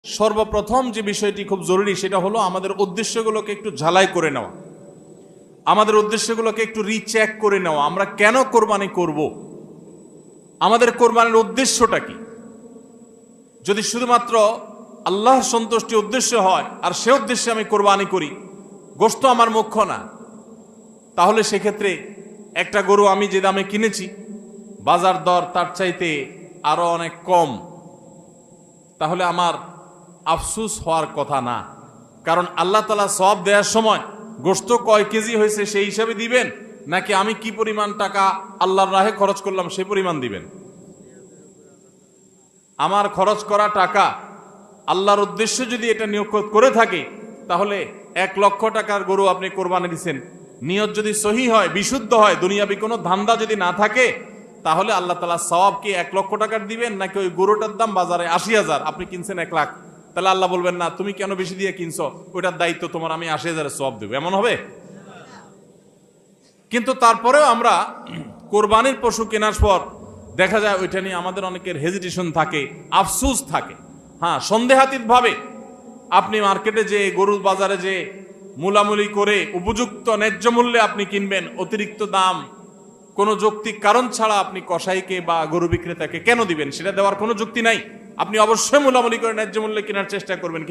সর্বপ্রথম যে বিষয়টি খুব জরুরি সেটা হলো আমাদের উদ্দেশ্যগুলোকে একটু ঝালাই করে নেওয়া, আমাদের উদ্দেশ্যগুলোকে একটু রিচেক করে নেওয়া। আমরা কেন কোরবানি করব, আমাদের কোরবানির উদ্দেশ্যটা কি? যদি শুধুমাত্র আল্লাহর সন্তুষ্টি উদ্দেশ্য হয় আর সে উদ্দেশ্যে আমি কোরবানি করি, গোশত আমার মুখ্য না, তাহলে সেক্ষেত্রে একটা গরু আমি যে দামে কিনেছি বাজার দর তার চাইতে আরো অনেক কম, তাহলে আমার আফসুস হওয়ার কথা না। কারণ আল্লাহ তাআলা সওয়াব দেওয়ার সময় গোশত কয় কেজি হয়েছে সেই হিসাবে দিবেন, নাকি আমি কি পরিমাণ টাকা আল্লাহর রাহে খরচ করলাম সেই পরিমাণ দিবেন? আমার খরচ করা টাকা আল্লাহর উদ্দেশ্যে যদি এটা নিয়োগ করে থাকে, তাহলে 1,00,000 টাকার গরু আপনি কোরবানি দিচ্ছেন, নিয়ত যদি সহি হয়, বিশুদ্ধ হয়, দুনিয়াবি কোনো ধান্দা যদি না থাকে, তাহলে আল্লাহ তাআলা সওয়াব কি 1,00,000 টাকার দিবেন, নাকি ওই গরুটার দাম বাজারে 80,000, আপনি কিনছেন 1,00,000, তাহলে আল্লাহ বলবেন না তুমি কেন বেশি দিয়ে কিনছো, ওইটার দায়িত্ব তোমার, আমি 80,000 সওয়াব দেব? এমন হবে? কিন্তু তারপরেও আমরা কোরবানির পশু কেনার পর দেখা যায় ওইটা নিয়ে আমাদের অনেকের হেজিটেশন থাকে, আফসোস থাকে। হ্যাঁ, সন্দেহাতীত ভাবে আপনি মার্কেটে যে গরুর বাজারে যে মূলামূলি করে উপযুক্ত ন্যায্য মূল্যে আপনি কিনবেন, অতিরিক্ত দাম কোনো যৌক্তিক কারণ ছাড়া আপনি কসাইকে বা গরু বিক্রেতাকে কেন দিবেন? সেটা দেওয়ার কোনো যুক্তি নাই। আপনি অবশ্যই মূলামূলি করে ন্যায্য মূল্যে কেনার চেষ্টা করবেন।